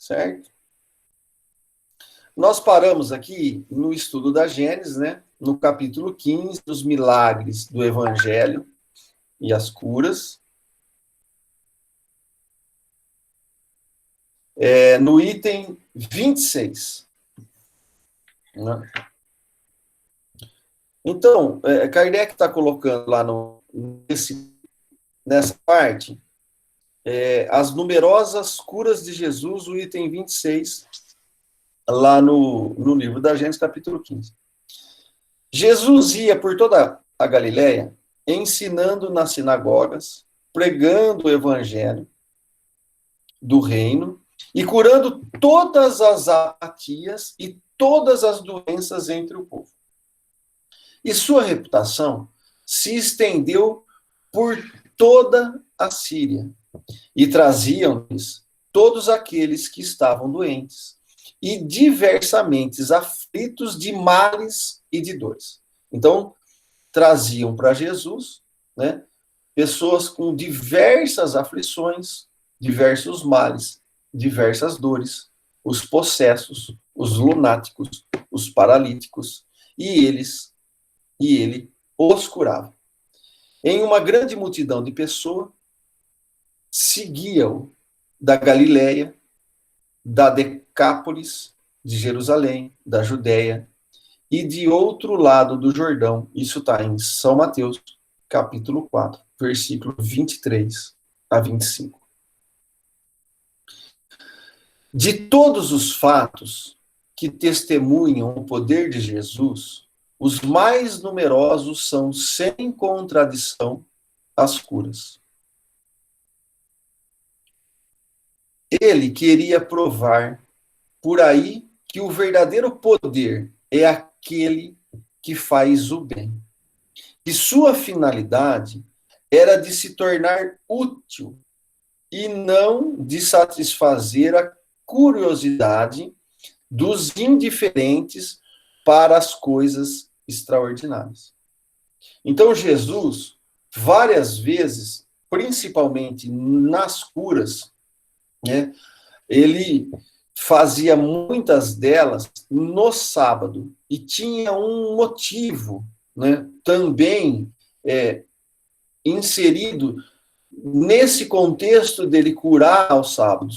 certo? Nós paramos aqui no estudo da Gênesis, né? No capítulo 15, dos milagres do Evangelho e as curas. No item 26. Né? Então, Kardec está colocando lá nessa parte as numerosas curas de Jesus, o item 26, lá no livro da Gênesis, capítulo 15. Jesus ia por toda a Galileia, ensinando nas sinagogas, pregando o evangelho do reino e curando todas as apatias e todas as doenças entre o povo. E sua reputação se estendeu por toda a Síria, e traziam-lhes todos aqueles que estavam doentes, e diversamente aflitos de males e de dores. Então, traziam para Jesus, né, pessoas com diversas aflições, diversos males, diversas dores, os possessos, os lunáticos, os paralíticos, e ele os curava. Em uma grande multidão de pessoas, seguia-o da Galileia, da Decápolis, de Jerusalém, da Judéia, e de outro lado do Jordão. Isso está em São Mateus, capítulo 4, versículo 23 a 25. De todos os fatos que testemunham o poder de Jesus, os mais numerosos são, sem contradição, as curas. Ele queria provar por aí que o verdadeiro poder é aquele que faz o bem. E sua finalidade era de se tornar útil e não de satisfazer a curiosidade dos indiferentes para as coisas extraordinárias. Então, Jesus, várias vezes, principalmente nas curas, né, ele fazia muitas delas no sábado, e tinha um motivo, né, também inserido nesse contexto dele curar aos sábados.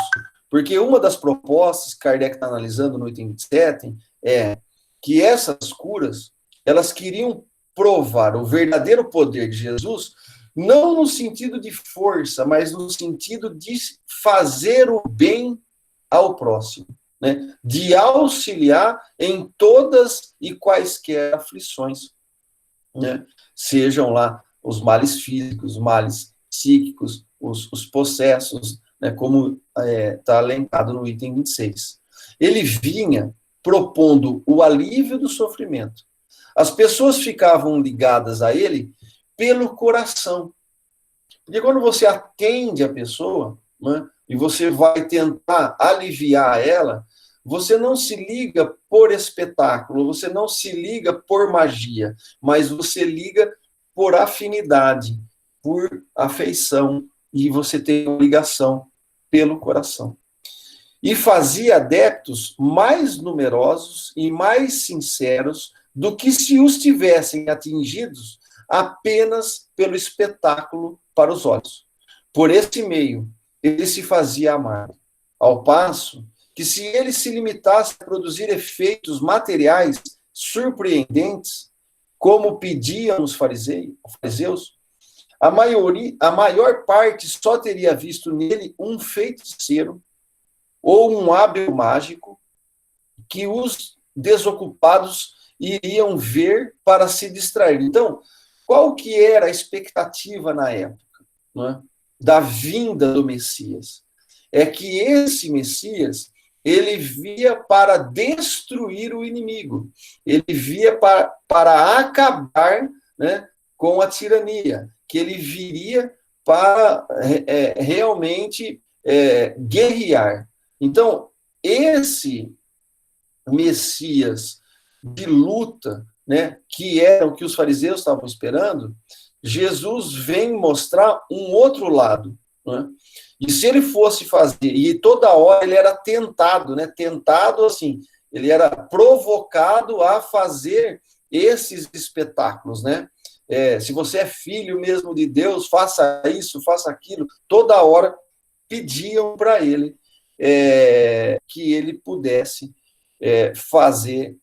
Porque uma das propostas que Kardec está analisando no item 27 é que essas curas, elas queriam provar o verdadeiro poder de Jesus, não no sentido de força, mas no sentido de fazer o bem ao próximo, né? De auxiliar em todas e quaisquer aflições, né? Sejam lá os males físicos, os males psíquicos, os possessos, né? Como está elencado no item 26. Ele vinha propondo o alívio do sofrimento. As pessoas ficavam ligadas a ele pelo coração. Porque quando você atende a pessoa, né, e você vai tentar aliviar ela, você não se liga por espetáculo, você não se liga por magia, mas você liga por afinidade, por afeição, e você tem uma ligação pelo coração. E fazia adeptos mais numerosos e mais sinceros do que se os tivessem atingidos apenas pelo espetáculo para os olhos. Por esse meio, ele se fazia amar, ao passo que se ele se limitasse a produzir efeitos materiais surpreendentes, como pediam os fariseus, a maior parte só teria visto nele um feiticeiro ou um hábil mágico que os desocupados iriam ver para se distrair. Então, qual que era a expectativa na época, né, da vinda do Messias? É que esse Messias, ele via para destruir o inimigo, ele via para acabar, né, com a tirania, que ele viria para realmente guerrear. Então, esse Messias de luta, né, que era o que os fariseus estavam esperando, Jesus vem mostrar um outro lado, né? E se ele fosse fazer, e toda hora ele era tentado, né? Tentado assim, ele era provocado a fazer esses espetáculos, né? Se você é filho mesmo de Deus, faça isso, faça aquilo. Toda hora pediam para ele que ele pudesse fazer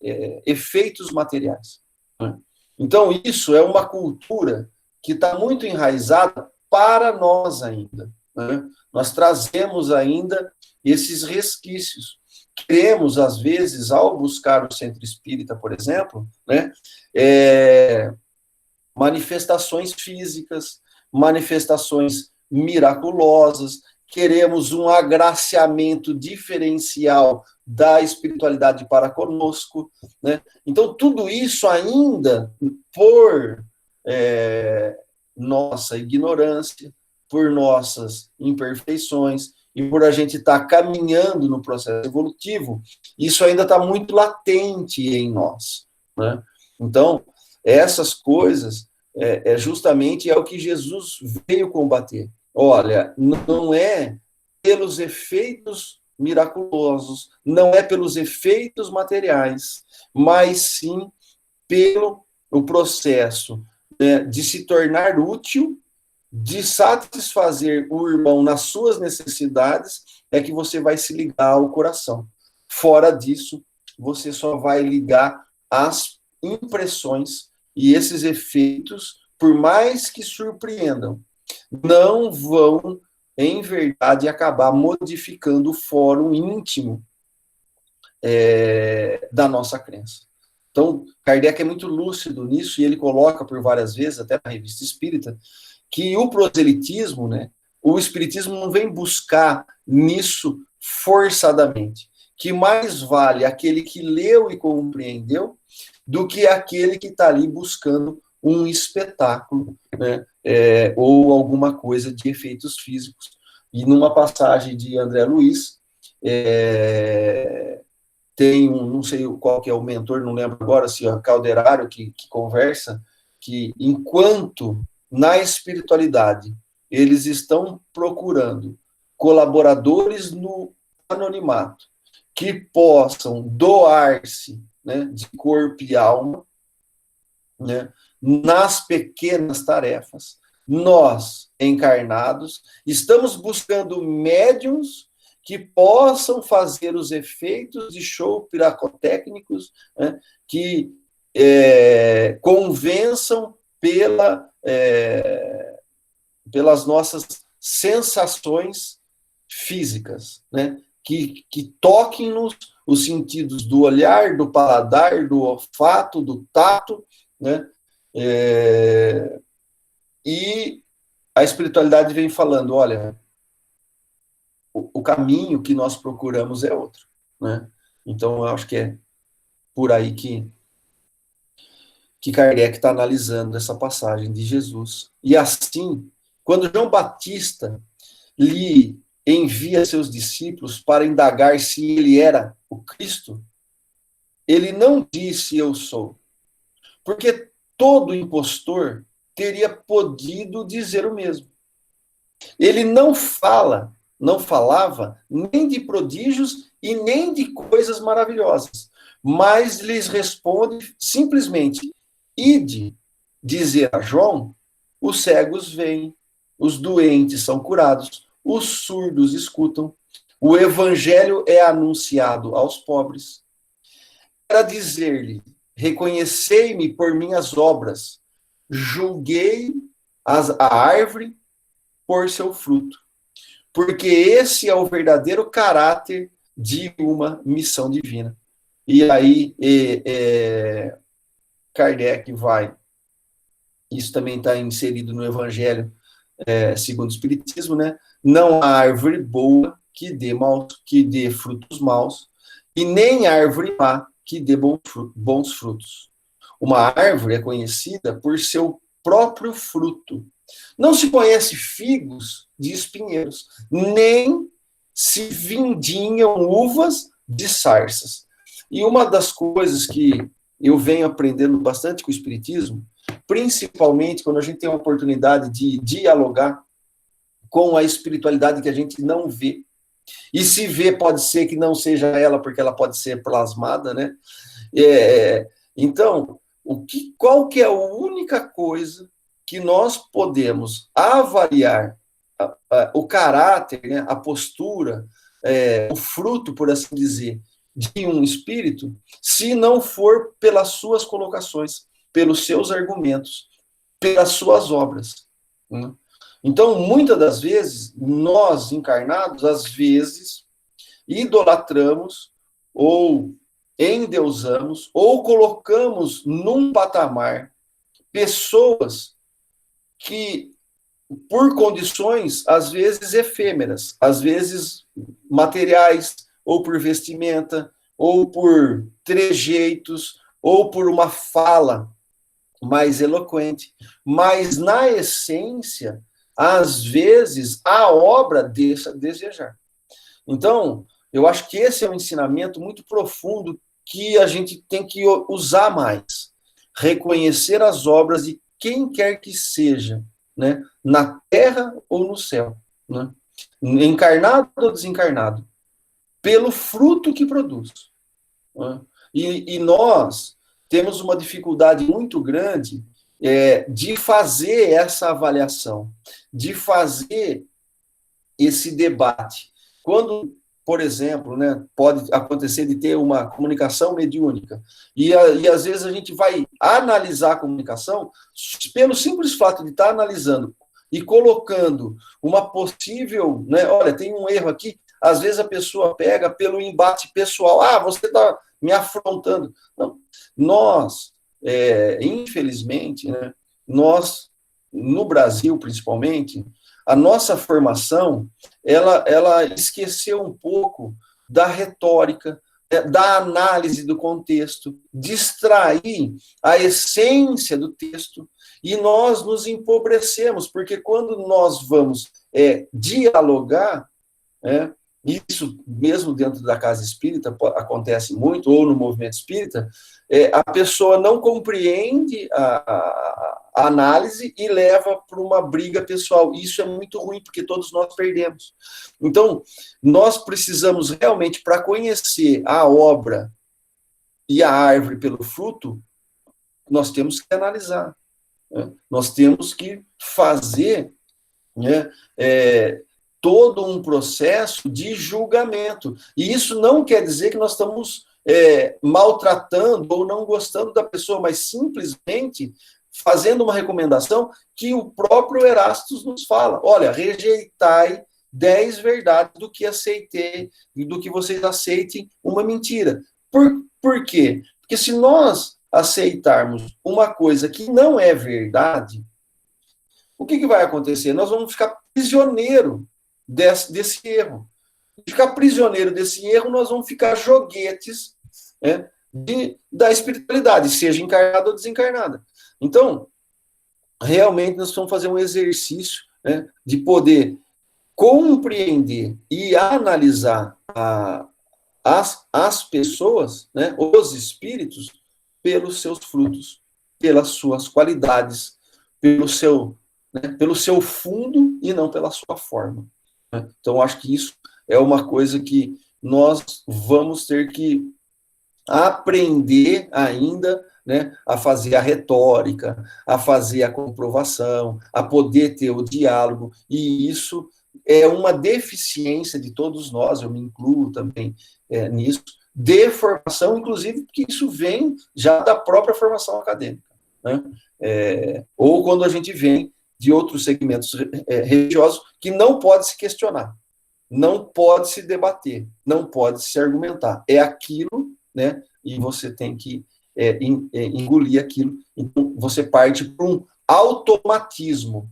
efeitos materiais, né? Então, isso é uma cultura que está muito enraizada para nós ainda, né? Nós trazemos ainda esses resquícios. Queremos, às vezes, ao buscar o centro espírita, por exemplo, né, manifestações físicas, manifestações miraculosas, queremos um agraciamento diferencial da espiritualidade para conosco, né? Então, tudo isso ainda, por nossa ignorância, por nossas imperfeições, e por a gente estar caminhando no processo evolutivo, isso ainda está muito latente em nós, né? Então, essas coisas justamente é o que Jesus veio combater. Olha, não é pelos efeitos miraculosos, não é pelos efeitos materiais, mas sim pelo o processo de se tornar útil, de satisfazer o irmão nas suas necessidades, é que você vai se ligar ao coração. Fora disso, você só vai ligar às impressões, e esses efeitos, por mais que surpreendam, não vão, em verdade, acabar modificando o fórum íntimo da nossa crença. Então, Kardec é muito lúcido nisso, e ele coloca por várias vezes, até na Revista Espírita, que o proselitismo, né, o espiritismo não vem buscar nisso forçadamente, que mais vale aquele que leu e compreendeu do que aquele que está ali buscando um espetáculo, né, ou alguma coisa de efeitos físicos. E numa passagem de André Luiz, tem não sei qual que é o mentor, não lembro agora, se é o Calderaro que conversa, que enquanto na espiritualidade eles estão procurando colaboradores no anonimato que possam doar-se, né, de corpo e alma, né, nas pequenas tarefas, nós, encarnados, estamos buscando médiums que possam fazer os efeitos de show piracotécnicos, né, que convençam pelas nossas sensações físicas, né, que toquem-nos os sentidos do olhar, do paladar, do olfato, do tato, né, e a espiritualidade vem falando, olha, o caminho que nós procuramos é outro, né? Então, eu acho que é por aí que Kardec está analisando essa passagem de Jesus. E assim, quando João Batista lhe envia seus discípulos para indagar se ele era o Cristo, ele não disse eu sou, porque todo impostor teria podido dizer o mesmo. Ele não falava nem de prodígios e nem de coisas maravilhosas, mas lhes responde simplesmente: ide dizer a João, os cegos veem, os doentes são curados, os surdos escutam, o evangelho é anunciado aos pobres. Para dizer-lhe, reconhecei-me por minhas obras, julguei a árvore por seu fruto, porque esse é o verdadeiro caráter de uma missão divina. E aí, Kardec vai, isso também está inserido no Evangelho segundo o Espiritismo, né? Não há árvore boa que dê frutos maus, e nem árvore má que dê bons frutos. Uma árvore é conhecida por seu próprio fruto. Não se conhece figos de espinheiros, nem se vindinham uvas de sarças. E uma das coisas que eu venho aprendendo bastante com o Espiritismo, principalmente quando a gente tem a oportunidade de dialogar com a espiritualidade que a gente não vê. E se vê, pode ser que não seja ela, porque ela pode ser plasmada, né? Então, qual que é a única coisa que nós podemos avaliar o caráter, né, a postura, o fruto, por assim dizer, de um espírito, se não for pelas suas colocações, pelos seus argumentos, pelas suas obras. Né? Então, muitas das vezes, nós encarnados, às vezes, idolatramos ou endeusamos ou colocamos num patamar pessoas que, por condições, às vezes efêmeras, às vezes materiais, ou por vestimenta, ou por trejeitos, ou por uma fala mais eloquente, mas na essência, às vezes, a obra deixa a desejar. Então, eu acho que esse é um ensinamento muito profundo que a gente tem que usar mais. Reconhecer as obras de quem quer que seja, né? Na terra ou no céu, né? Encarnado ou desencarnado, pelo fruto que produz. Né? E nós temos uma dificuldade muito grande de fazer essa avaliação, de fazer esse debate. Quando, por exemplo, né, pode acontecer de ter uma comunicação mediúnica, e às vezes a gente vai analisar a comunicação pelo simples fato de estar analisando e colocando uma possível, né, olha, tem um erro aqui, às vezes a pessoa pega pelo embate pessoal, você está me afrontando. Não, nós, infelizmente, né, nós, no Brasil principalmente, a nossa formação, ela esqueceu um pouco da retórica, da análise do contexto, distrair a essência do texto, e nós nos empobrecemos, porque quando nós vamos dialogar, isso mesmo dentro da casa espírita acontece muito, ou no movimento espírita, a pessoa não compreende a análise e leva para uma briga pessoal. Isso é muito ruim, porque todos nós perdemos. Então, nós precisamos realmente, para conhecer a obra e a árvore pelo fruto, nós temos que analisar. Né? Nós temos que fazer, né, todo um processo de julgamento. E isso não quer dizer que nós estamos maltratando ou não gostando da pessoa, mas simplesmente fazendo uma recomendação que o próprio Erastus nos fala. Olha, rejeitai 10 verdades do que aceitei, do que vocês aceitem uma mentira. Por quê? Porque se nós aceitarmos uma coisa que não é verdade, o que vai acontecer? Nós vamos ficar prisioneiro desse erro. Ficar prisioneiro desse erro, nós vamos ficar joguetes, né, da espiritualidade, seja encarnada ou desencarnada. Então, realmente nós vamos fazer um exercício, né, de poder compreender e analisar as pessoas, né, os espíritos, pelos seus frutos, pelas suas qualidades, pelo seu fundo e não pela sua forma. Né? Então, acho que isso é uma coisa que nós vamos ter que aprender ainda, né, a fazer a retórica, a fazer a comprovação, a poder ter o diálogo, e isso é uma deficiência de todos nós, eu me incluo também nisso, de formação, inclusive, porque isso vem já da própria formação acadêmica, né? Ou quando a gente vem de outros segmentos religiosos que não pode se questionar, não pode se debater, não pode se argumentar. É aquilo, né? E você tem que engolir aquilo. Então, você parte para um automatismo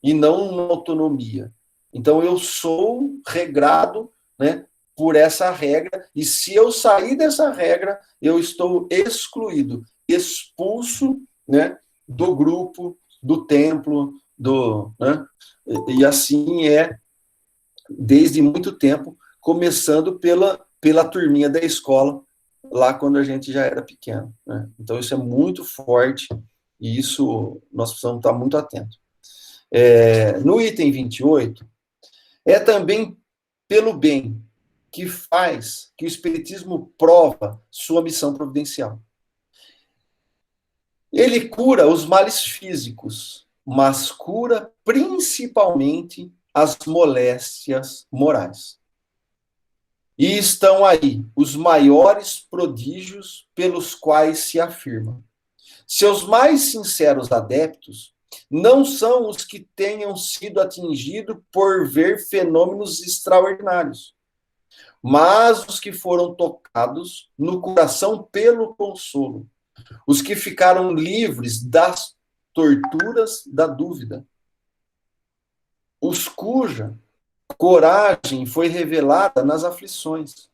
e não uma autonomia. Então, eu sou regrado, né, por essa regra, e se eu sair dessa regra, eu estou excluído, expulso, né, do grupo, do templo, né? E assim desde muito tempo, começando pela turminha da escola, lá quando a gente já era pequeno. Né? Então, isso é muito forte, e isso nós precisamos estar muito atentos. No item 28, É também pelo bem que faz que o Espiritismo prova sua missão providencial. Ele cura os males físicos, mas cura principalmente as moléstias morais. E estão aí os maiores prodígios pelos quais se afirma. Seus mais sinceros adeptos não são os que tenham sido atingidos por ver fenômenos extraordinários, mas os que foram tocados no coração pelo consolo, os que ficaram livres das torturas da dúvida, os cuja coragem foi revelada nas aflições,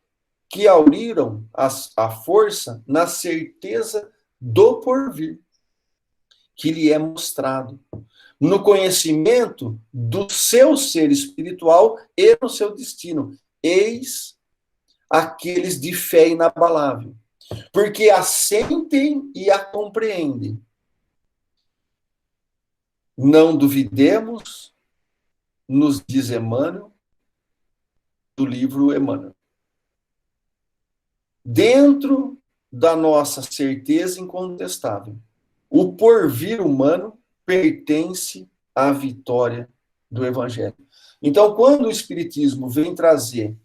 que auriram a força na certeza do porvir, que lhe é mostrado, no conhecimento do seu ser espiritual e no seu destino. Eis aqueles de fé inabalável, porque a sentem e a compreendem. Não duvidemos, nos diz Emmanuel, do livro Emmanuel. Dentro da nossa certeza incontestável, o porvir humano pertence à vitória do Evangelho. Então, quando o Espiritismo vem trazer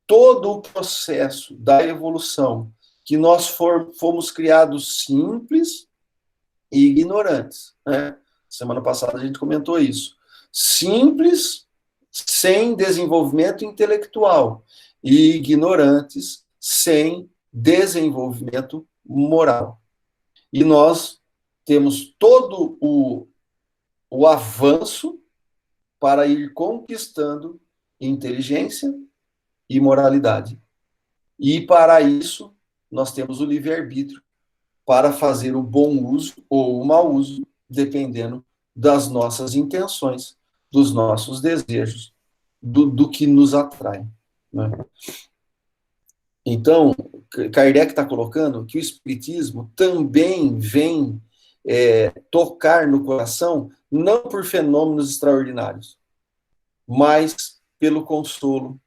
todo o processo da evolução, que nós fomos criados simples e ignorantes, né? Semana passada a gente comentou isso. Simples, sem desenvolvimento intelectual, e ignorantes, sem desenvolvimento moral. E nós temos todo o avanço para ir conquistando inteligência e moralidade. E para isso, nós temos o livre-arbítrio para fazer o bom uso ou o mau uso, dependendo das nossas intenções, dos nossos desejos, do que nos atrai, né? Então, Kardec está colocando que o Espiritismo também vem tocar no coração, não por fenômenos extraordinários, mas pelo consolo,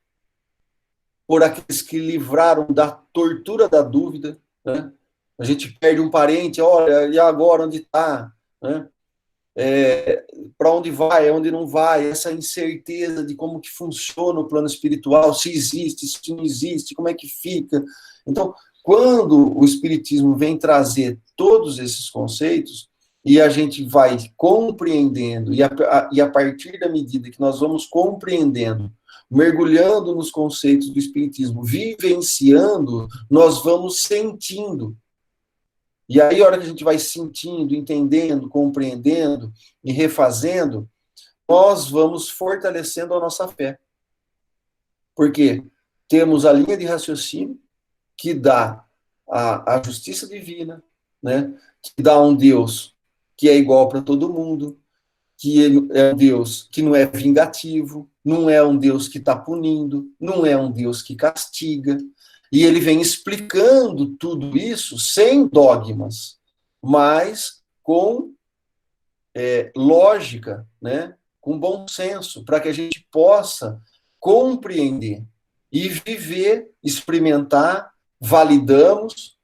por aqueles que livraram da tortura da dúvida, né? A gente perde um parente, olha, e agora onde está? Né? Para onde vai, onde não vai, essa incerteza de como que funciona o plano espiritual, se existe, se não existe, como é que fica. Então, quando o Espiritismo vem trazer todos esses conceitos, e a gente vai compreendendo, e a partir da medida que nós vamos compreendendo, mergulhando nos conceitos do Espiritismo, vivenciando, nós vamos sentindo. E aí, a hora que a gente vai sentindo, entendendo, compreendendo e refazendo, nós vamos fortalecendo a nossa fé. Porque temos a linha de raciocínio que dá a justiça divina, né? Que dá um Deus que é igual para todo mundo, que é um Deus que não é vingativo, não é um Deus que está punindo, não é um Deus que castiga. E ele vem explicando tudo isso sem dogmas, mas com lógica, né? Com bom senso, para que a gente possa compreender e viver, experimentar, validamos,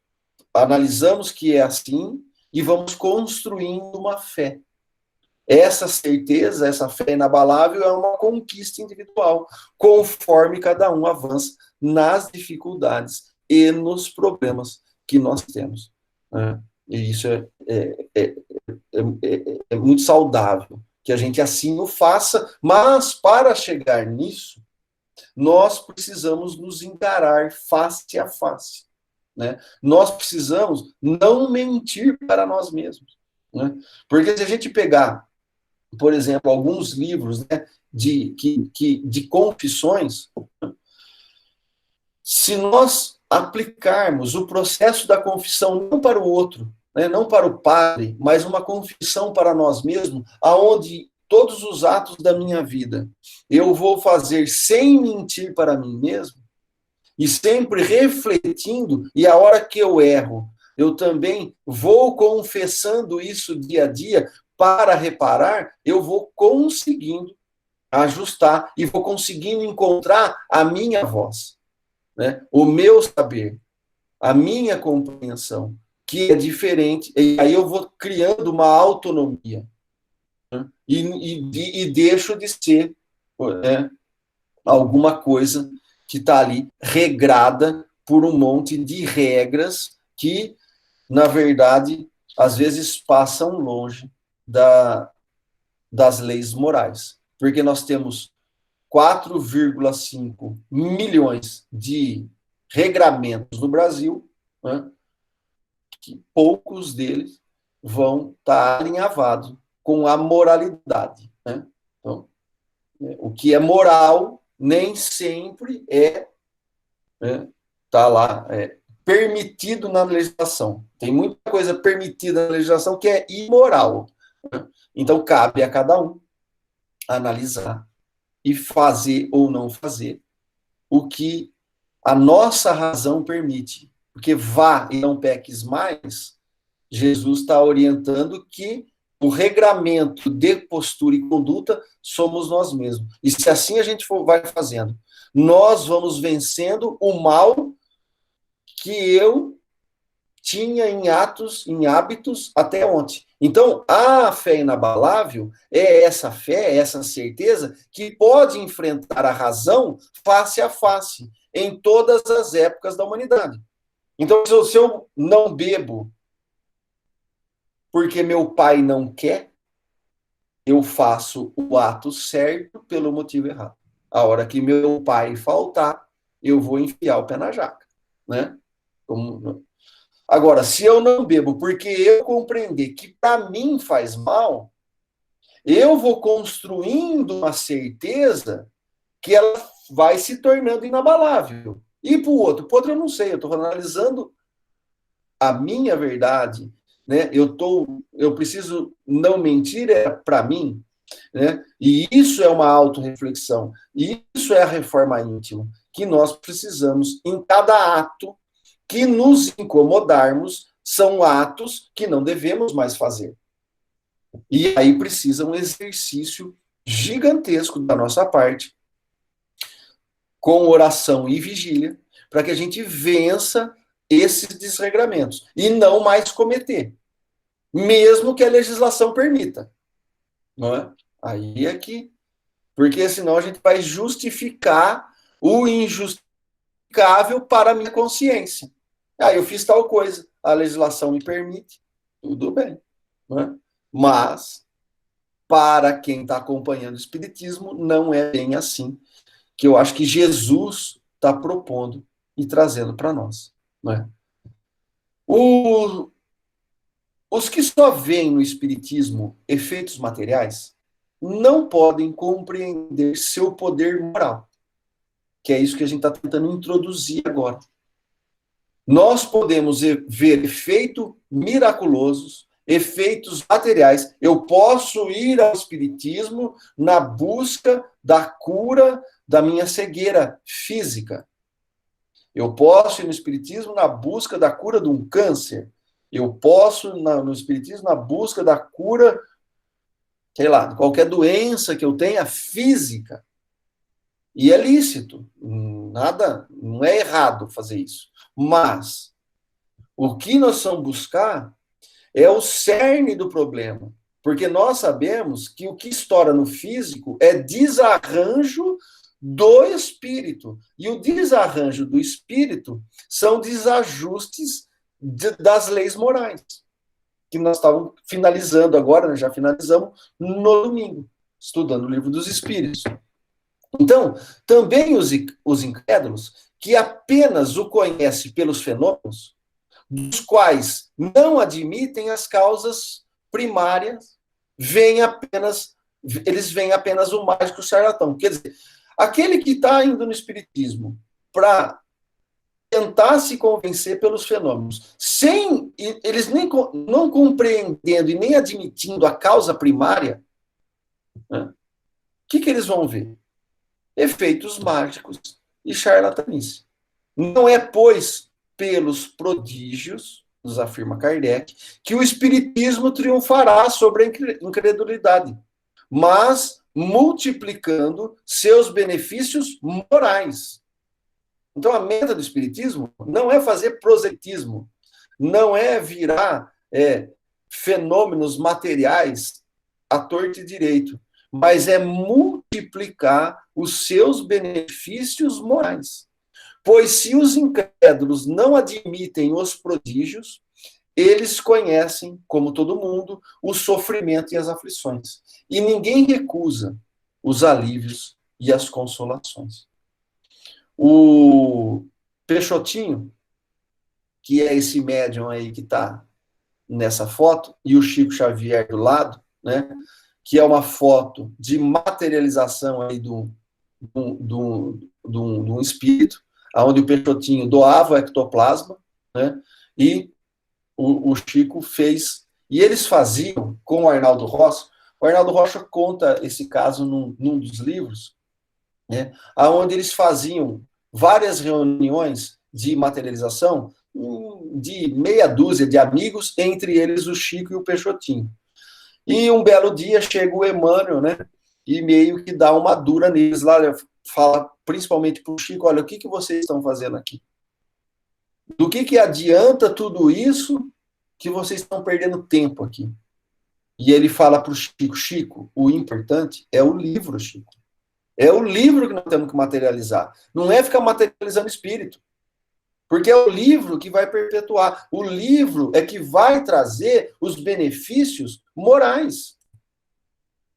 analisamos que é assim e vamos construindo uma fé. Essa certeza, essa fé inabalável é uma conquista individual, conforme cada um avança nas dificuldades e nos problemas que nós temos, né? E isso é muito saudável, que a gente assim o faça, mas para chegar nisso, nós precisamos nos encarar face a face, né? Nós precisamos não mentir para nós mesmos, né? Porque se a gente pegar, por exemplo, alguns livros, né, de confissões, se nós aplicarmos o processo da confissão não para o outro, né, não para o padre, mas uma confissão para nós mesmos, aonde todos os atos da minha vida eu vou fazer sem mentir para mim mesmo, e sempre refletindo, e a hora que eu erro, eu também vou confessando isso dia a dia, para reparar, eu vou conseguindo ajustar e vou conseguindo encontrar a minha voz, né? O meu saber, a minha compreensão, que é diferente, e aí eu vou criando uma autonomia, né? E deixo de ser, né, alguma coisa que está ali regrada por um monte de regras que, na verdade, às vezes passam longe das leis morais. Porque nós temos 4,5 milhões de regramentos no Brasil, né, que poucos deles vão estar alinhavados com a moralidade, né? Então, o que é moral nem sempre tá lá, permitido na legislação. Tem muita coisa permitida na legislação que é imoral, né? Então, cabe a cada um analisar e fazer ou não fazer o que a nossa razão permite. Porque vá e não peques mais, Jesus está orientando que o regramento de postura e conduta somos nós mesmos. E se assim a gente vai fazendo, nós vamos vencendo o mal que eu tinha em atos, em hábitos até ontem. Então, a fé inabalável é essa fé, essa certeza que pode enfrentar a razão face a face em todas as épocas da humanidade. Então, se eu não bebo porque meu pai não quer, eu faço o ato certo pelo motivo errado. A hora que meu pai faltar, eu vou enfiar o pé na jaca, né? Agora, se eu não bebo porque eu compreender que para mim faz mal, eu vou construindo uma certeza que ela vai se tornando inabalável. E para o outro eu não sei, eu estou analisando a minha verdade, né? Eu preciso não mentir para mim, né? E isso é uma autorreflexão, e isso é a reforma íntima, que nós precisamos em cada ato que nos incomodarmos, são atos que não devemos mais fazer. E aí precisa um exercício gigantesco da nossa parte, com oração e vigília, para que a gente vença esses desregramentos e não mais cometer, mesmo que a legislação permita. Não é? Aí é que. Porque senão a gente vai justificar o injustificável para a minha consciência. Eu fiz tal coisa, a legislação me permite, tudo bem. Não é? Mas, para quem está acompanhando o Espiritismo, não é bem assim, que eu acho que Jesus está propondo e trazendo para nós. Não é? Os que só veem no Espiritismo efeitos materiais não podem compreender seu poder moral, que é isso que a gente está tentando introduzir agora. Nós podemos ver efeitos miraculosos, efeitos materiais. Eu posso ir ao Espiritismo na busca da cura da minha cegueira física. Eu posso ir no Espiritismo na busca da cura de um câncer. Eu posso no Espiritismo na busca da cura, sei lá, de qualquer doença que eu tenha física. E é lícito. Nada, não é errado fazer isso. Mas o que nós vamos buscar é o cerne do problema. Porque nós sabemos que o que estoura no físico é desarranjo do espírito. E o desarranjo do espírito são desajustes das leis morais. Que nós estávamos finalizando agora, né, já finalizamos no domingo, estudando o Livro dos Espíritos. Então, também os incrédulos, que apenas o conhecem pelos fenômenos, dos quais não admitem as causas primárias, eles veem apenas o mágico charlatão. Quer dizer, aquele que está indo no Espiritismo para tentar se convencer pelos fenômenos, sem eles não compreendendo e nem admitindo a causa primária, né, o que eles vão ver? Efeitos mágicos e charlatanice. Não é, pois, pelos prodígios, nos afirma Kardec, que o espiritismo triunfará sobre a incredulidade, mas multiplicando seus benefícios morais. Então, a meta do espiritismo não é fazer proselitismo, não é virar fenômenos materiais à torta e direito, mas é multiplicar os seus benefícios morais. Pois se os incrédulos não admitem os prodígios, eles conhecem, como todo mundo, o sofrimento e as aflições. E ninguém recusa os alívios e as consolações. O Peixotinho, que é esse médium aí que está nessa foto, e o Chico Xavier do lado, né, que é uma foto de materialização aí de um espírito, onde o Peixotinho doava o ectoplasma, né, e o Chico fez, e eles faziam com o Arnaldo Rocha conta esse caso num dos livros, né, onde eles faziam várias reuniões de materialização de meia dúzia de amigos, entre eles o Chico e o Peixotinho. E um belo dia chega o Emmanuel, né, e meio que dá uma dura neles lá, fala principalmente para o Chico, olha, o que vocês estão fazendo aqui? Do que adianta tudo isso que vocês estão perdendo tempo aqui? E ele fala para o Chico, Chico, o importante é o livro, Chico. É o livro que nós temos que materializar. Não é ficar materializando espírito. Porque é o livro que vai perpetuar. O livro é que vai trazer os benefícios morais.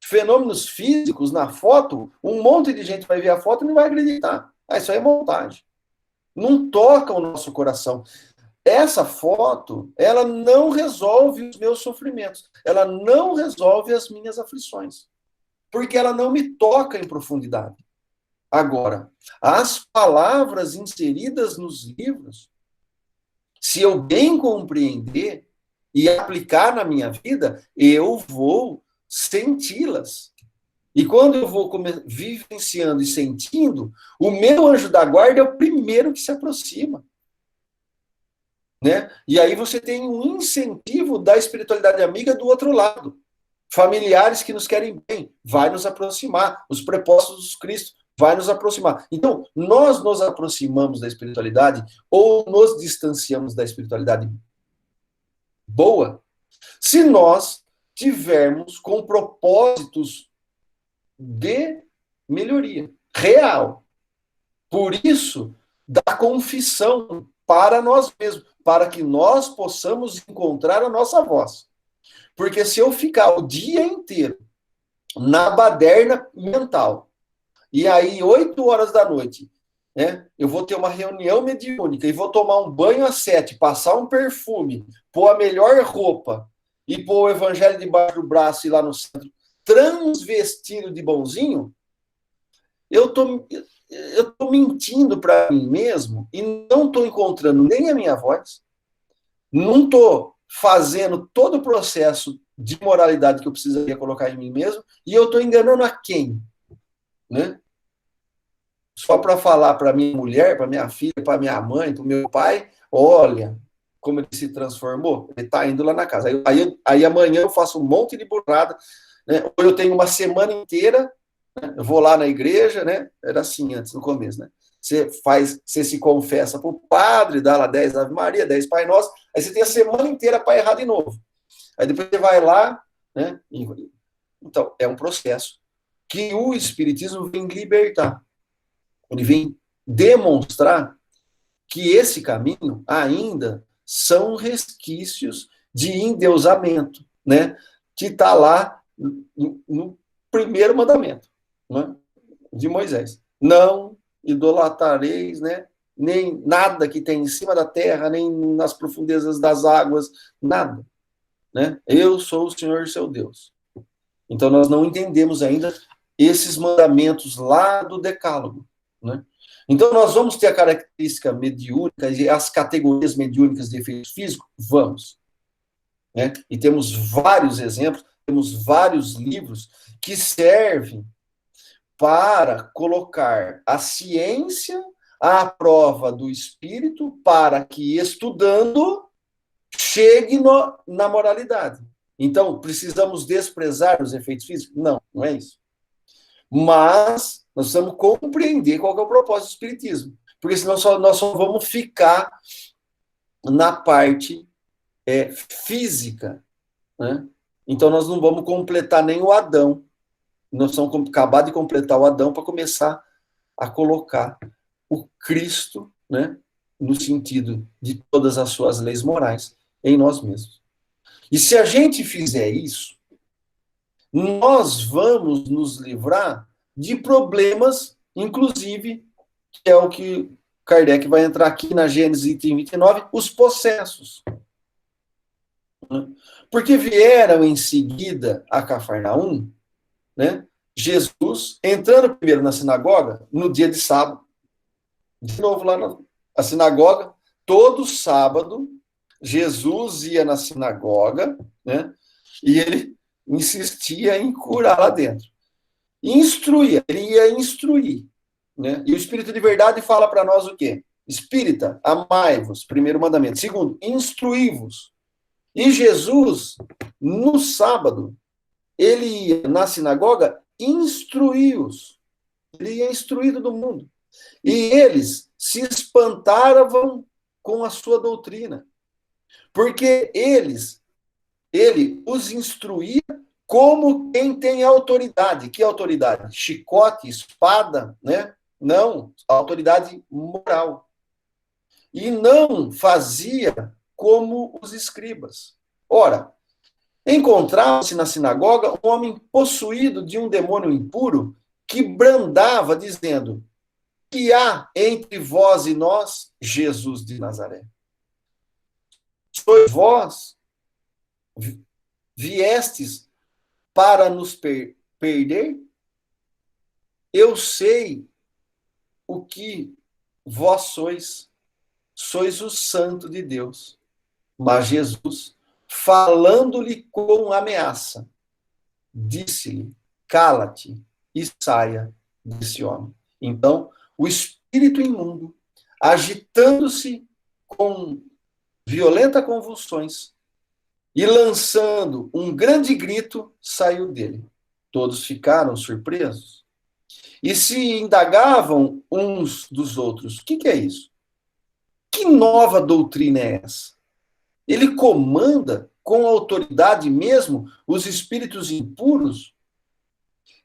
Fenômenos físicos na foto, um monte de gente vai ver a foto e não vai acreditar. Isso aí é montagem. Não toca o nosso coração. Essa foto, ela não resolve os meus sofrimentos. Ela não resolve as minhas aflições. Porque ela não me toca em profundidade. Agora, as palavras inseridas nos livros, se eu bem compreender e aplicar na minha vida, eu vou senti-las. E quando eu vou vivenciando e sentindo, o meu anjo da guarda é o primeiro que se aproxima. Né? E aí você tem um incentivo da espiritualidade amiga do outro lado. Familiares que nos querem bem, vai nos aproximar. Os prepostos do Cristo, vai nos aproximar. Então, nós nos aproximamos da espiritualidade ou nos distanciamos da espiritualidade boa se nós tivermos com propósitos de melhoria real. Por isso, da confissão para nós mesmos, para que nós possamos encontrar a nossa voz. Porque se eu ficar o dia inteiro na baderna mental, e aí, 8 horas da noite, né, eu vou ter uma reunião mediúnica e vou tomar um banho às 7, passar um perfume, pôr a melhor roupa e pôr o evangelho debaixo do braço e ir lá no centro, transvestido de bonzinho, eu tô mentindo para mim mesmo e não estou encontrando nem a minha voz, não estou fazendo todo o processo de moralidade que eu precisaria colocar em mim mesmo, e eu estou enganando a quem? Né? Só para falar para minha mulher, para minha filha, para minha mãe, para o meu pai, olha como ele se transformou, ele está indo lá na casa. Aí amanhã eu faço um monte de burrada, né? Ou eu tenho uma semana inteira, né? Eu vou lá na igreja, né? Era assim antes, no começo, né? Você se confessa para o padre, dá lá 10 Ave Maria, 10 Pai Nosso, aí você tem a semana inteira para errar de novo. Aí depois você vai lá, né? Então, é um processo que o Espiritismo vem libertar. Ele vem demonstrar que esse caminho ainda são resquícios de endeusamento, né? Que está lá no primeiro mandamento, né? De Moisés. Não idolatrareis, né? Nem nada que tem em cima da terra, nem nas profundezas das águas, nada. Né? Eu sou o Senhor seu Deus. Então nós não entendemos ainda esses mandamentos lá do Decálogo. Né? Então nós vamos ter a característica mediúnica e as categorias mediúnicas de efeitos físicos? Vamos. Né? E temos vários exemplos, temos vários livros que servem para colocar a ciência à prova do espírito para que, estudando, chegue na moralidade. Então, precisamos desprezar os efeitos físicos? Não, não é isso. Mas nós precisamos compreender qual que é o propósito do Espiritismo. Porque senão nós só vamos ficar na parte física, né? Então nós não vamos completar nem o Adão. Nós vamos acabar de completar o Adão para começar a colocar o Cristo, né, no sentido de todas as suas leis morais, em nós mesmos. E se a gente fizer isso, nós vamos nos livrar de problemas, inclusive, que é o que Kardec vai entrar aqui na Gênesis item 29, os possessos. Porque vieram em seguida a Cafarnaum, né, Jesus entrando primeiro na sinagoga no dia de sábado. De novo lá na sinagoga, todo sábado, Jesus ia na sinagoga, né, e ele insistia em curar lá dentro. Instruía, ele ia instruir. Né? E o Espírito de Verdade fala para nós o quê? Espírita, amai-vos, primeiro mandamento. Segundo, instruí-vos. E Jesus, no sábado, ele ia na sinagoga instruí-os. Ele ia instruir todo mundo. E eles se espantavam com a sua doutrina. Porque ele os instruía como quem tem autoridade. Que autoridade? Chicote, espada, né? Não, autoridade moral. E não fazia como os escribas. Ora, encontrava-se na sinagoga um homem possuído de um demônio impuro que brandava, dizendo: que há entre vós e nós, Jesus de Nazaré? Sois vós viestes para nos perder? Eu sei o que vós sois. Sois o santo de Deus. Mas Jesus, falando-lhe com ameaça, disse-lhe: cala-te e saia desse homem. Então, o espírito imundo, agitando-se com violentas convulsões e lançando um grande grito, saiu dele. Todos ficaram surpresos e se indagavam uns dos outros: o que é isso? Que nova doutrina é essa? Ele comanda com autoridade mesmo os espíritos impuros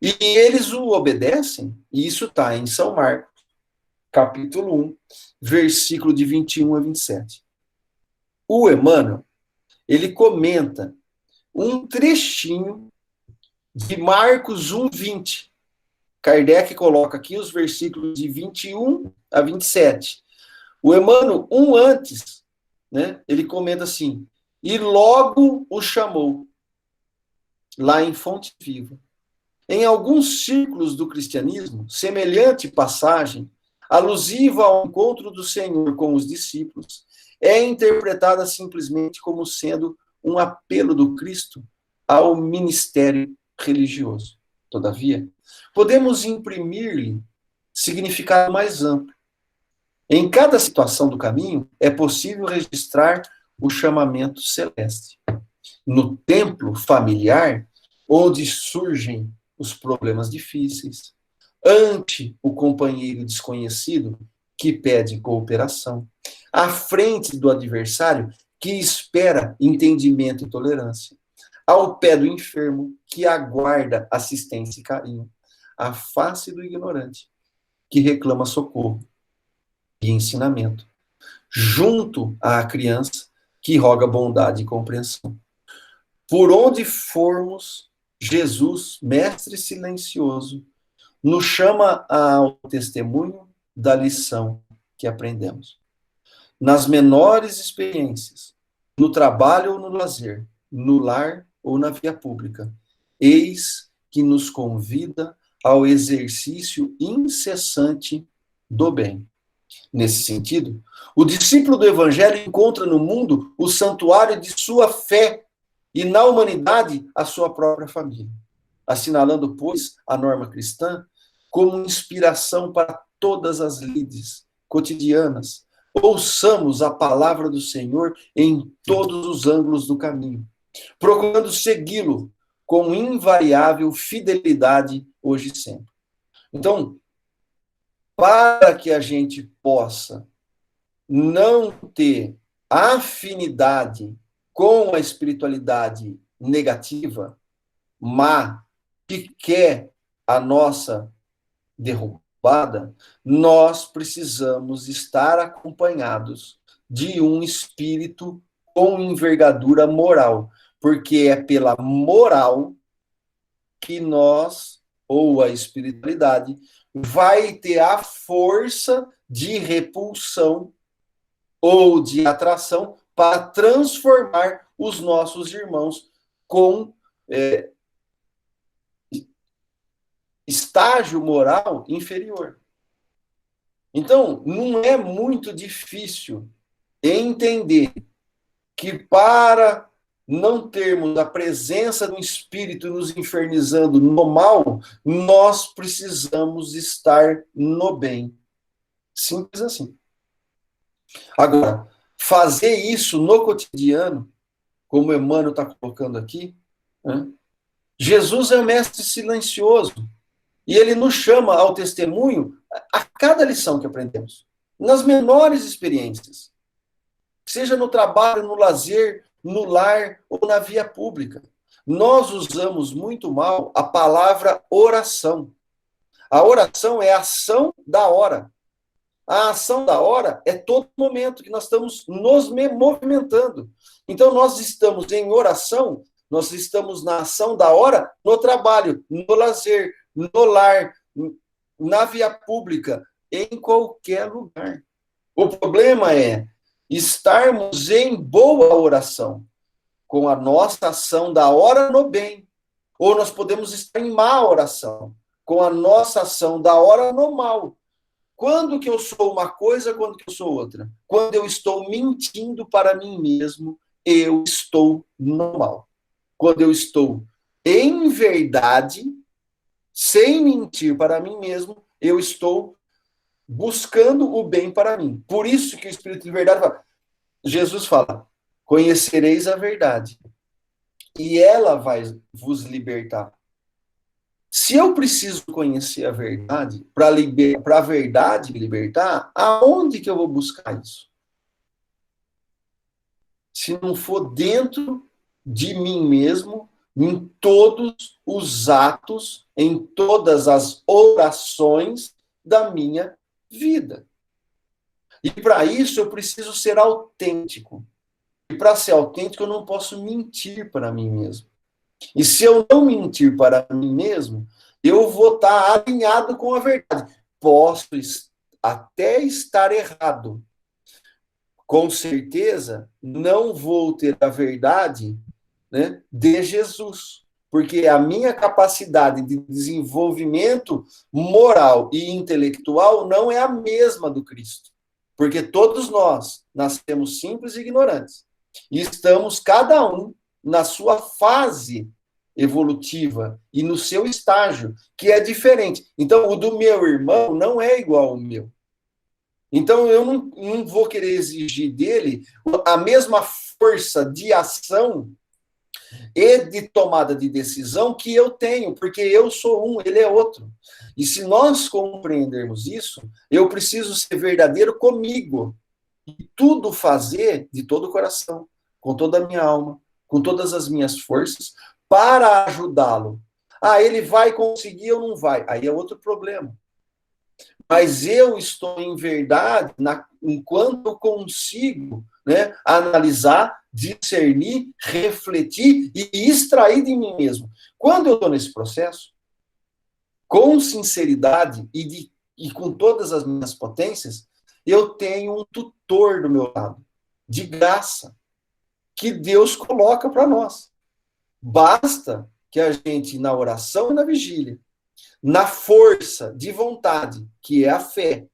e eles o obedecem? E isso está em São Marcos, capítulo 1, versículo de 21 a 27. O Emmanuel, ele comenta um trechinho de Marcos 1, 20. Kardec coloca aqui os versículos de 21 a 27. O Emmanuel, um antes, né, ele comenta assim: e logo o chamou, lá em Fonte Viva. Em alguns círculos do cristianismo, semelhante passagem, alusiva ao encontro do Senhor com os discípulos, é interpretada simplesmente como sendo um apelo do Cristo ao ministério religioso. Todavia, podemos imprimir-lhe significado mais amplo. Em cada situação do caminho, é possível registrar o chamamento celeste. No templo familiar, onde surgem os problemas difíceis, ante o companheiro desconhecido que pede cooperação, à frente do adversário que espera entendimento e tolerância, ao pé do enfermo que aguarda assistência e carinho, à face do ignorante que reclama socorro e ensinamento, junto à criança que roga bondade e compreensão. Por onde formos, Jesus, mestre silencioso, nos chama ao testemunho da lição que aprendemos. Nas menores experiências, no trabalho ou no lazer, no lar ou na via pública, eis que nos convida ao exercício incessante do bem. Nesse sentido, o discípulo do Evangelho encontra no mundo o santuário de sua fé e na humanidade a sua própria família, assinalando, pois, a norma cristã como inspiração para todas as lides cotidianas. Ouçamos a palavra do Senhor em todos os ângulos do caminho, procurando segui-lo com invariável fidelidade hoje e sempre. Então, para que a gente possa não ter afinidade com a espiritualidade negativa, má, que quer a nossa derrubada, nós precisamos estar acompanhados de um espírito com envergadura moral, porque é pela moral que nós, ou a espiritualidade, vai ter a força de repulsão ou de atração para transformar os nossos irmãos com estágio moral inferior. Então, não é muito difícil entender que para não termos a presença do espírito nos infernizando no mal, nós precisamos estar no bem. Simples assim. Agora, fazer isso no cotidiano, como Emmanuel está colocando aqui, né? Jesus é um mestre silencioso. E ele nos chama ao testemunho a cada lição que aprendemos, nas menores experiências, seja no trabalho, no lazer, no lar ou na via pública. Nós usamos muito mal a palavra oração. A oração é a ação da hora. A ação da hora é todo momento que nós estamos nos movimentando. Então, nós estamos em oração, nós estamos na ação da hora, no trabalho, no lazer, no lar, na via pública, em qualquer lugar. O problema é estarmos em boa oração, com a nossa ação da hora no bem. Ou nós podemos estar em má oração, com a nossa ação da hora no mal. Quando que eu sou uma coisa, quando que eu sou outra? Quando eu estou mentindo para mim mesmo, eu estou no mal. Quando eu estou em verdade, sem mentir para mim mesmo, eu estou buscando o bem para mim. Por isso que o Espírito de verdade fala, Jesus fala, conhecereis a verdade, e ela vai vos libertar. Se eu preciso conhecer a verdade, para a verdade me libertar, aonde que eu vou buscar isso? Se não for dentro de mim mesmo, em todos os atos, em todas as orações da minha vida. E para isso eu preciso ser autêntico. E para ser autêntico eu não posso mentir para mim mesmo. E se eu não mentir para mim mesmo, eu vou estar alinhado com a verdade. Posso até estar errado. Com certeza, não vou ter a verdade, né, de Jesus. Porque a minha capacidade de desenvolvimento moral e intelectual não é a mesma do Cristo. Porque todos nós nascemos simples e ignorantes. E estamos, cada um, na sua fase evolutiva e no seu estágio, que é diferente. Então, o do meu irmão não é igual ao meu. Então, eu não vou querer exigir dele a mesma força de ação e de tomada de decisão que eu tenho, porque eu sou um, ele é outro. E se nós compreendermos isso, eu preciso ser verdadeiro comigo e tudo fazer de todo o coração, com toda a minha alma, com todas as minhas forças, para ajudá-lo. Ah, ele vai conseguir ou não vai? Aí é outro problema. Mas eu estou em verdade enquanto eu consigo, né, analisar, discernir, refletir e extrair de mim mesmo. Quando eu estou nesse processo, com sinceridade e com todas as minhas potências, eu tenho um tutor do meu lado, de graça, que Deus coloca para nós. Basta que a gente, na oração e na vigília, na força de vontade, que é a fé,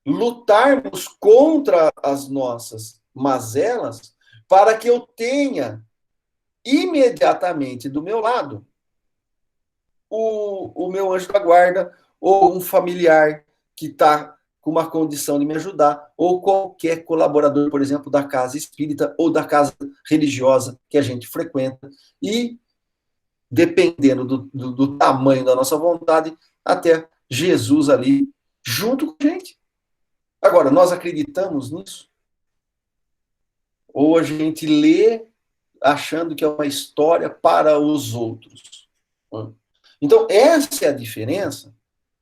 lutarmos contra as nossas mazelas, para que eu tenha imediatamente do meu lado o meu anjo da guarda, ou um familiar que está com uma condição de me ajudar, ou qualquer colaborador, por exemplo, da casa espírita ou da casa religiosa que a gente frequenta, e dependendo do tamanho da nossa vontade, até Jesus ali junto com a gente. Agora, nós acreditamos nisso? Ou a gente lê achando que é uma história para os outros? Então, essa é a diferença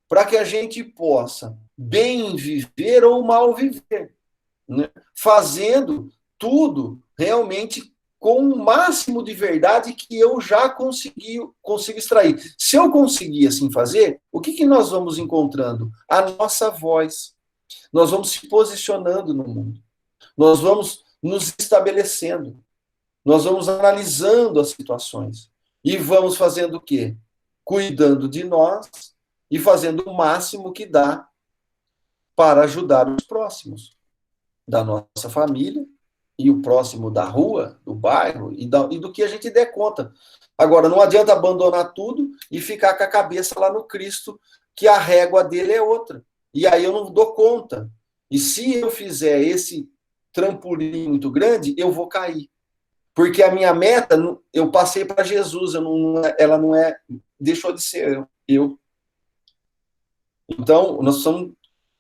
para que a gente possa bem viver ou mal viver, né? Fazendo tudo realmente com o máximo de verdade que eu já consigo extrair. Se eu conseguir assim fazer, o que nós vamos encontrando? A nossa voz. Nós vamos se posicionando no mundo. Nós vamos nos estabelecendo. Nós vamos analisando as situações. E vamos fazendo o quê? Cuidando de nós e fazendo o máximo que dá para ajudar os próximos da nossa família e o próximo da rua, do bairro e do que a gente der conta. Agora, não adianta abandonar tudo e ficar com a cabeça lá no Cristo, que a régua dele é outra. E aí eu não dou conta. E se eu fizer esse trampolim muito grande, eu vou cair. Porque a minha meta, eu passei para Jesus, ela não é, deixou de ser eu. Então, nós precisamos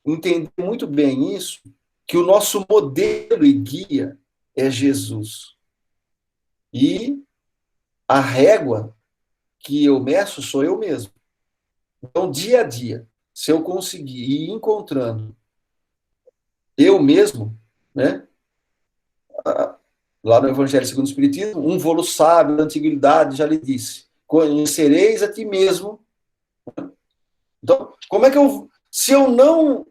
entender muito bem isso, que o nosso modelo e guia é Jesus. E a régua que eu meço sou eu mesmo. Então, dia a dia, se eu conseguir ir encontrando eu mesmo, né? Lá no Evangelho segundo o Espiritismo, um volo sábio da antiguidade já lhe disse: conhecereis a ti mesmo. Então, como é que se eu não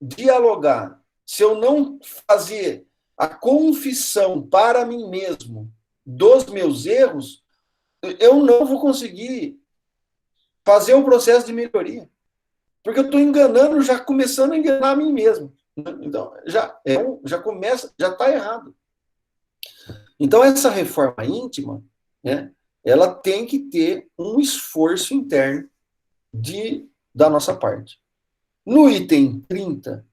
dialogar, se eu não fazer a confissão para mim mesmo dos meus erros, eu não vou conseguir fazer um processo de melhoria. Porque eu estou enganando, já começando a enganar a mim mesmo. Então, já começa, já está errado. Então, essa reforma íntima, né, ela tem que ter um esforço interno da nossa parte. No item 30,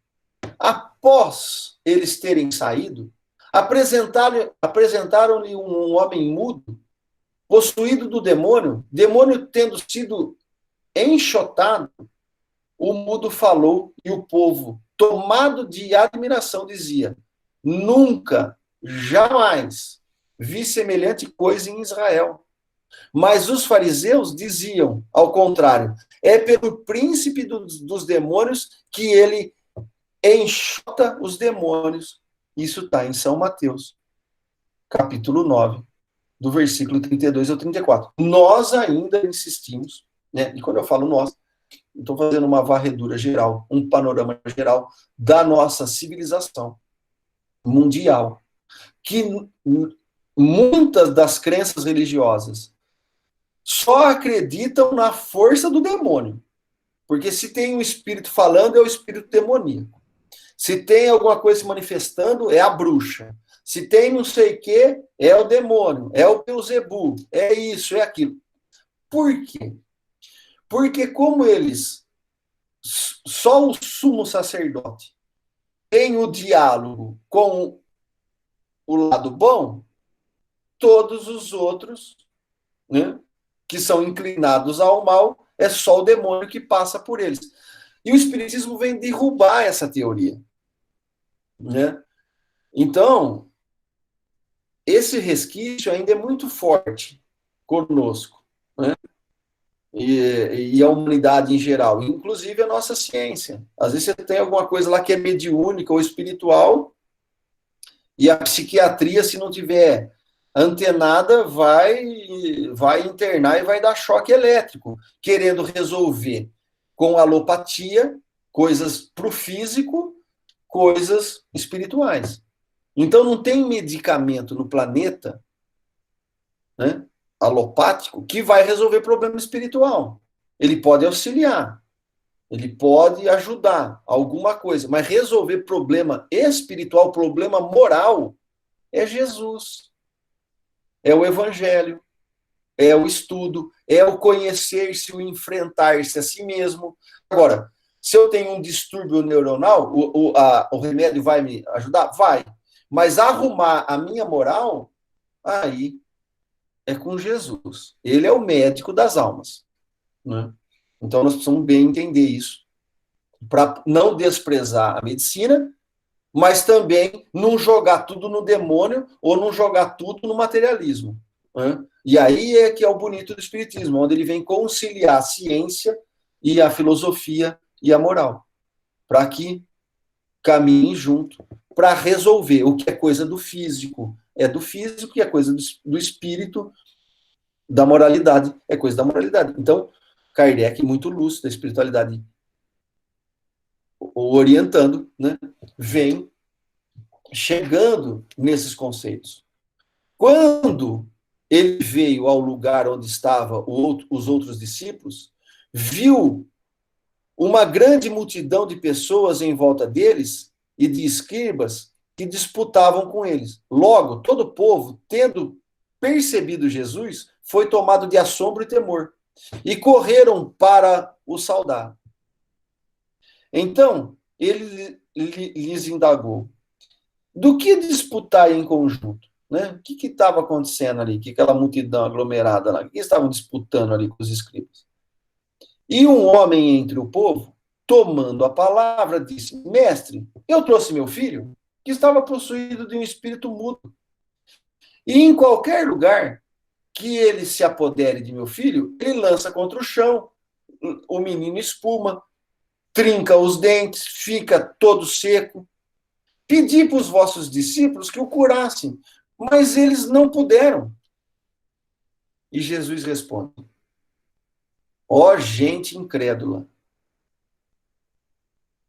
após eles terem saído, apresentaram-lhe um homem mudo, possuído do demônio tendo sido enxotado, o mudo falou e o povo, tomado de admiração, dizia: nunca, jamais vi semelhante coisa em Israel. Mas os fariseus diziam, ao contrário, é pelo príncipe dos demônios que ele enxota os demônios. Isso está em São Mateus, capítulo 9, do versículo 32 ao 34. Nós ainda insistimos, né? E quando eu falo nós, estou fazendo uma varredura geral, um panorama geral da nossa civilização mundial, que muitas das crenças religiosas só acreditam na força do demônio. Porque se tem um espírito falando, é o espírito demoníaco. Se tem alguma coisa se manifestando, é a bruxa. Se tem não sei o quê, é o demônio, é o Beuzebu, é isso, é aquilo. Por quê? Porque como eles, só o sumo sacerdote tem o diálogo com o lado bom, todos os outros, né, que são inclinados ao mal, é só o demônio que passa por eles. E o Espiritismo vem derrubar essa teoria, né? Então, esse resquício ainda é muito forte conosco, né? E a humanidade em geral, inclusive a nossa ciência. Às vezes você tem alguma coisa lá que é mediúnica ou espiritual, e a psiquiatria, se não tiver antenada, vai internar e vai dar choque elétrico, querendo resolver com alopatia coisas para o físico, coisas espirituais. Então, não tem medicamento no planeta, né, alopático, que vai resolver problema espiritual. Ele pode auxiliar, ele pode ajudar alguma coisa, mas resolver problema espiritual, problema moral, é Jesus. É o evangelho, é o estudo, é o conhecer-se, o enfrentar-se a si mesmo. Agora, se eu tenho um distúrbio neuronal, o remédio vai me ajudar? Vai. Mas arrumar a minha moral, aí é com Jesus. Ele é o médico das almas, né? Então, nós precisamos bem entender isso, para não desprezar a medicina, mas também não jogar tudo no demônio ou não jogar tudo no materialismo. Né? E aí é que é o bonito do Espiritismo, onde ele vem conciliar a ciência e a filosofia e a moral, para que caminhem junto, para resolver o que é coisa do físico é do físico e é coisa do espírito, da moralidade é coisa da moralidade. Então, Kardec, muito lúcido da espiritualidade, orientando, né, vem chegando nesses conceitos. Quando ele veio ao lugar onde estavam os outros discípulos, viu uma grande multidão de pessoas em volta deles e de escribas que disputavam com eles. Logo, todo o povo, tendo percebido Jesus, foi tomado de assombro e temor e correram para o saudar. Então, ele lhes indagou: do que disputar em conjunto? Né? O que estava acontecendo ali? Que aquela multidão aglomerada lá? O que estavam disputando ali com os escribas? E um homem entre o povo, tomando a palavra, disse: mestre, eu trouxe meu filho, que estava possuído de um espírito mudo. E em qualquer lugar que ele se apodere de meu filho, ele lança contra o chão, o menino espuma, trinca os dentes, fica todo seco. Pedi para os vossos discípulos que o curassem, mas eles não puderam. E Jesus responde: ó gente incrédula,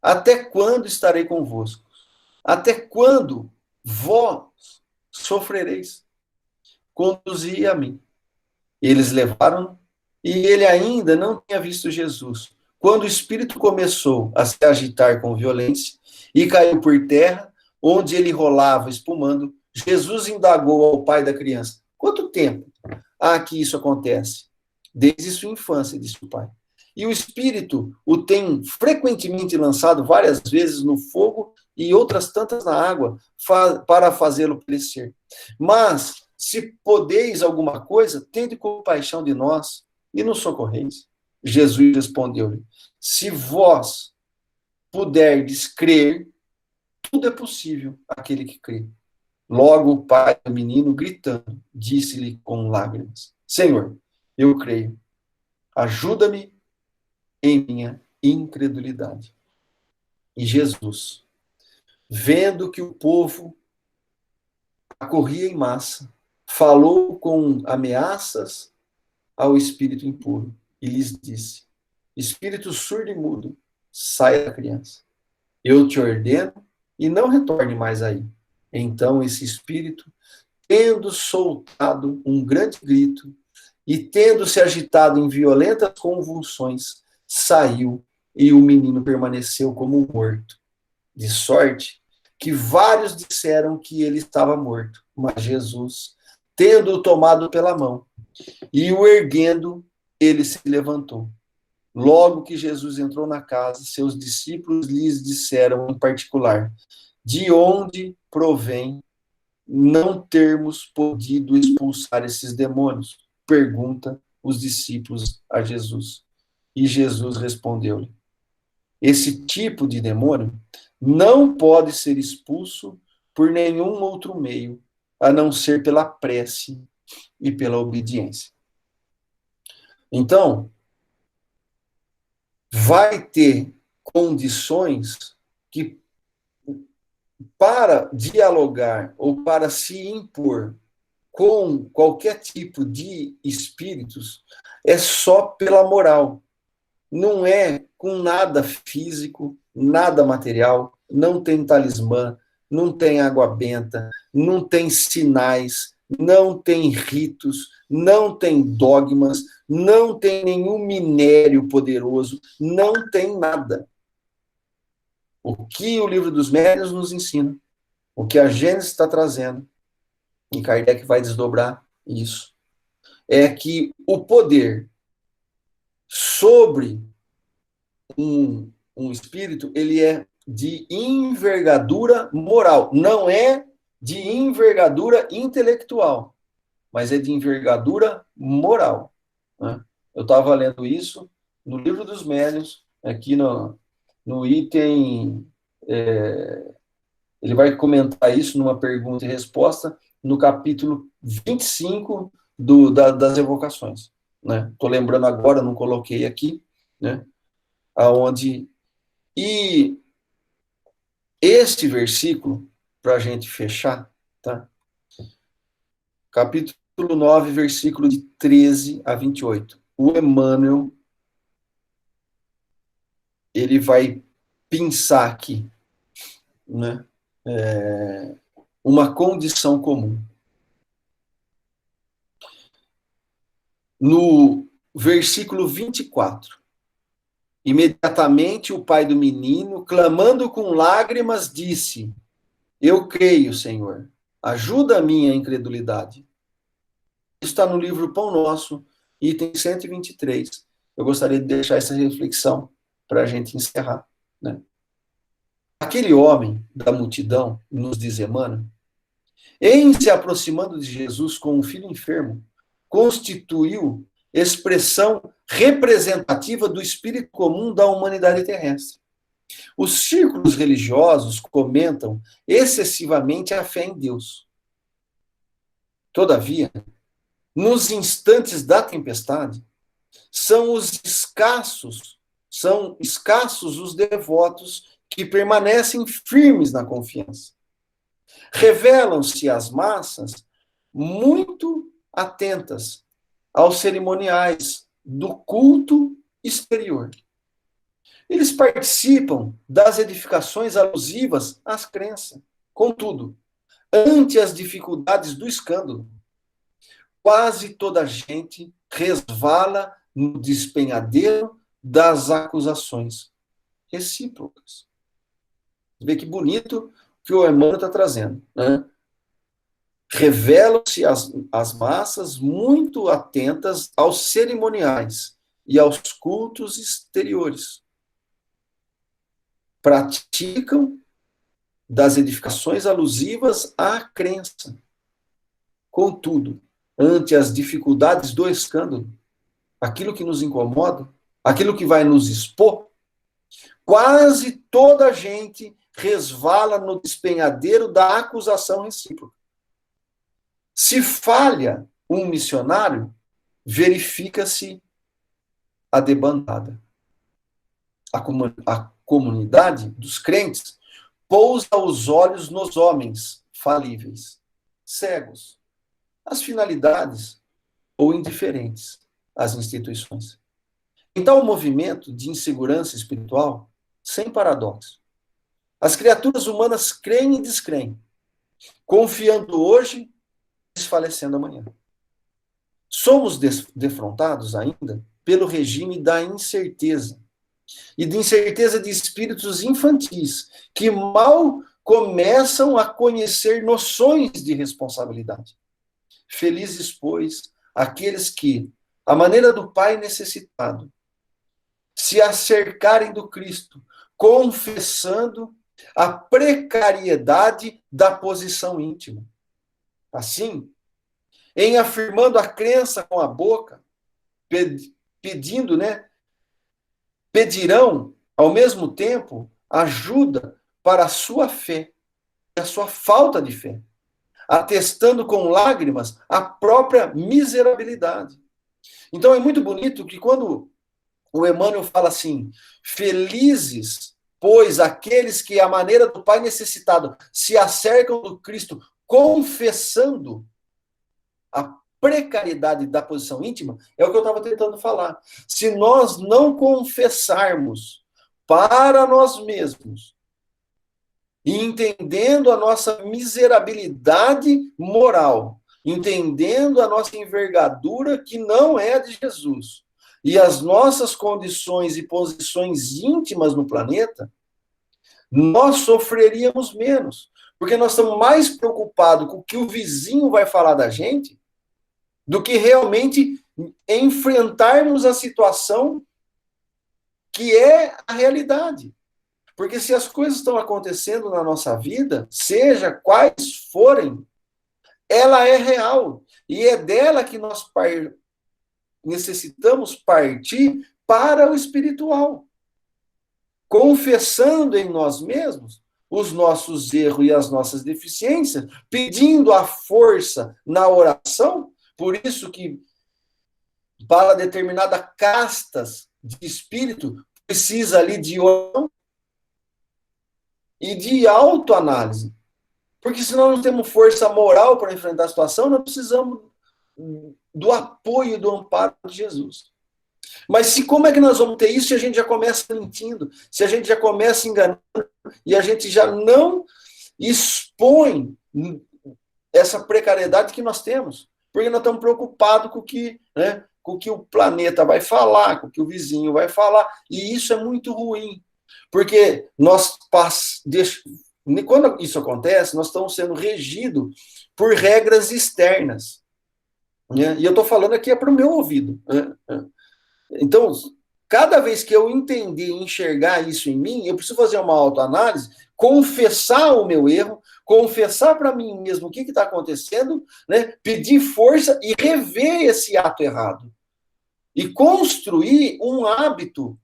até quando estarei convosco? Até quando vós sofrereis? Conduzi a mim. Eles levaram, e ele ainda não tinha visto Jesus. Quando o espírito começou a se agitar com violência e caiu por terra, onde ele rolava, espumando, Jesus indagou ao pai da criança: quanto tempo há que isso acontece? Desde sua infância, disse o pai. E o espírito o tem frequentemente lançado várias vezes no fogo e outras tantas na água para fazê-lo perecer. Mas, se podeis alguma coisa, tende compaixão de nós e nos socorreis. Jesus respondeu-lhe: se vós puderdes crer, tudo é possível àquele que crê. Logo o pai do menino, gritando, disse-lhe com lágrimas: Senhor, eu creio, ajuda-me em minha incredulidade. E Jesus, vendo que o povo acorria em massa, falou com ameaças ao espírito impuro e lhes disse: espírito surdo e mudo, saia da criança. Eu te ordeno e não retorne mais aí. Então esse espírito, tendo soltado um grande grito e tendo se agitado em violentas convulsões, saiu e o menino permaneceu como morto. De sorte que vários disseram que ele estava morto, mas Jesus, tendo-o tomado pela mão e o erguendo, ele se levantou. Logo que Jesus entrou na casa, seus discípulos lhes disseram em particular: de onde provém não termos podido expulsar esses demônios? Pergunta os discípulos a Jesus. E Jesus respondeu-lhe: esse tipo de demônio não pode ser expulso por nenhum outro meio, a não ser pela prece e pela obediência. Então, vai ter condições que, para dialogar ou para se impor com qualquer tipo de espíritos, é só pela moral. Não é com nada físico, nada material, não tem talismã, não tem água benta, não tem sinais, não tem ritos, não tem dogmas, não tem nenhum minério poderoso, não tem nada. O que o Livro dos Médiuns nos ensina, o que a Gênesis está trazendo, e Kardec vai desdobrar isso, é que o poder sobre um espírito, ele é de envergadura moral, não é de envergadura intelectual, mas é de envergadura moral. Né? Eu estava lendo isso no livro dos Médiuns, aqui no item, ele vai comentar isso numa pergunta e resposta, no capítulo 25 das evocações. Estou lembrando agora, não coloquei aqui, né? Aonde... E este versículo, para a gente fechar, tá? Capítulo 9, versículo de 13 a 28. O Emmanuel, ele vai pensar aqui, né? Uma condição comum. No versículo 24. Imediatamente o pai do menino, clamando com lágrimas, disse: Eu creio, Senhor, ajuda a minha incredulidade. Isso está no livro Pão Nosso, item 123. Eu gostaria de deixar essa reflexão para a gente encerrar, né? Aquele homem da multidão, nos diz Emmanuel, em se aproximando de Jesus com um filho enfermo, constituiu expressão representativa do espírito comum da humanidade terrestre. Os círculos religiosos comentam excessivamente a fé em Deus. Todavia, nos instantes da tempestade, são escassos os devotos que permanecem firmes na confiança. Revelam-se as massas muito atentas aos cerimoniais do culto exterior. Eles participam das edificações alusivas às crenças. Contudo, ante as dificuldades do escândalo, quase toda a gente resvala no despenhadeiro das acusações recíprocas. Vê que bonito que o Emmanuel está trazendo, né? Revelam-se as massas muito atentas aos cerimoniais e aos cultos exteriores. Praticam das edificações alusivas à crença. Contudo, ante as dificuldades do escândalo, aquilo que nos incomoda, aquilo que vai nos expor, quase toda a gente resvala no despenhadeiro da acusação recíproca. Se falha um missionário, verifica-se a debandada. A comunidade dos crentes pousa os olhos nos homens falíveis, cegos, às finalidades ou indiferentes às instituições. Então, o movimento de insegurança espiritual, sem paradoxo. As criaturas humanas creem e descreem, confiando hoje, desfalecendo amanhã. Somos defrontados ainda pelo regime da incerteza, e de incerteza de espíritos infantis, que mal começam a conhecer noções de responsabilidade. Felizes, pois, aqueles que, à maneira do Pai necessitado, se acercarem do Cristo, confessando a precariedade da posição íntima. Assim, em afirmando a crença com a boca, pedirão, ao mesmo tempo, ajuda para a sua fé e a sua falta de fé, atestando com lágrimas a própria miserabilidade. Então é muito bonito que quando o Emmanuel fala assim, felizes, pois aqueles que, à maneira do Pai necessitado, se acercam do Cristo, confessando a precariedade da posição íntima, é o que eu estava tentando falar. Se nós não confessarmos para nós mesmos, e entendendo a nossa miserabilidade moral, entendendo a nossa envergadura que não é a de Jesus, e as nossas condições e posições íntimas no planeta, nós sofreríamos menos, porque nós estamos mais preocupados com o que o vizinho vai falar da gente do que realmente enfrentarmos a situação que é a realidade. Porque se as coisas estão acontecendo na nossa vida, seja quais forem, ela é real. E é dela que nós necessitamos partir para o espiritual, confessando em nós mesmos os nossos erros e as nossas deficiências, pedindo a força na oração. Por isso que para determinadas castas de espírito precisa ali de oração e de autoanálise. Porque senão não temos força moral para enfrentar a situação, nós precisamos do apoio e do amparo de Jesus. Mas como é que nós vamos ter isso se a gente já começa mentindo, se a gente já começa enganando e a gente já não expõe essa precariedade que nós temos? Porque nós estamos preocupados com o que, né, com o que o planeta vai falar, com o que o vizinho vai falar, e isso é muito ruim. Porque quando isso acontece, nós estamos sendo regidos por regras externas. Né? E eu estou falando aqui para o meu ouvido. Né? Então, cada vez que eu entender e enxergar isso em mim, eu preciso fazer uma autoanálise, confessar o meu erro, confessar para mim mesmo o que está acontecendo, né? Pedir força e rever esse ato errado. E construir um hábito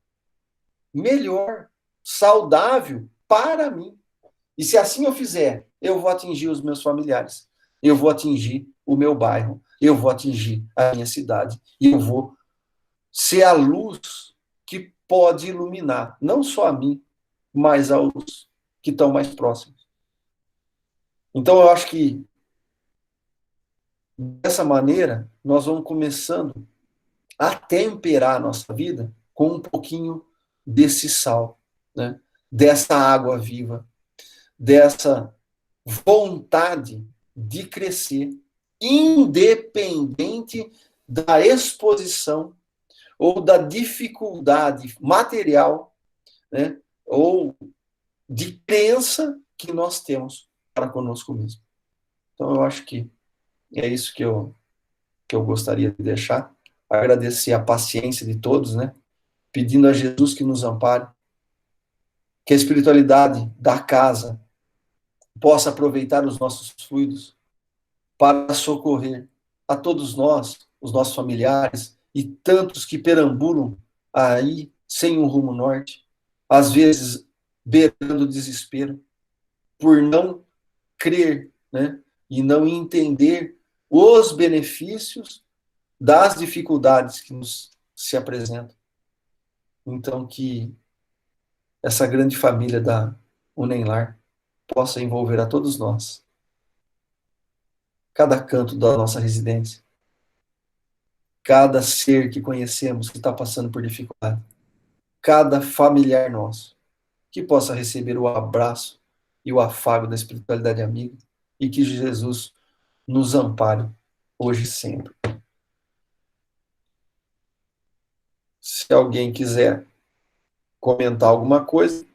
melhor, saudável para mim. E se assim eu fizer, eu vou atingir os meus familiares, eu vou atingir o meu bairro, eu vou atingir a minha cidade, e eu vou ser a luz que pode iluminar, não só a mim, mas aos que estão mais próximos. Então, eu acho que, dessa maneira, nós vamos começando a temperar a nossa vida com um pouquinho desse sal, né? Dessa água viva, dessa vontade de crescer, independente da exposição ou da dificuldade material, né, ou de crença que nós temos para conosco mesmo. Então, eu acho que é isso que eu gostaria de deixar. Agradecer a paciência de todos, né, pedindo a Jesus que nos ampare, que a espiritualidade da casa possa aproveitar os nossos fluidos para socorrer a todos nós, os nossos familiares e tantos que perambulam aí sem um rumo norte, às vezes beirando o desespero, por não crer, né, e não entender os benefícios das dificuldades que nos se apresentam. Então, que essa grande família da Unenlar possa envolver a todos nós, cada canto da nossa residência, cada ser que conhecemos que está passando por dificuldade, cada familiar nosso, que possa receber o abraço e o afago da espiritualidade amiga, e que Jesus nos ampare hoje e sempre. Se alguém quiser comentar alguma coisa,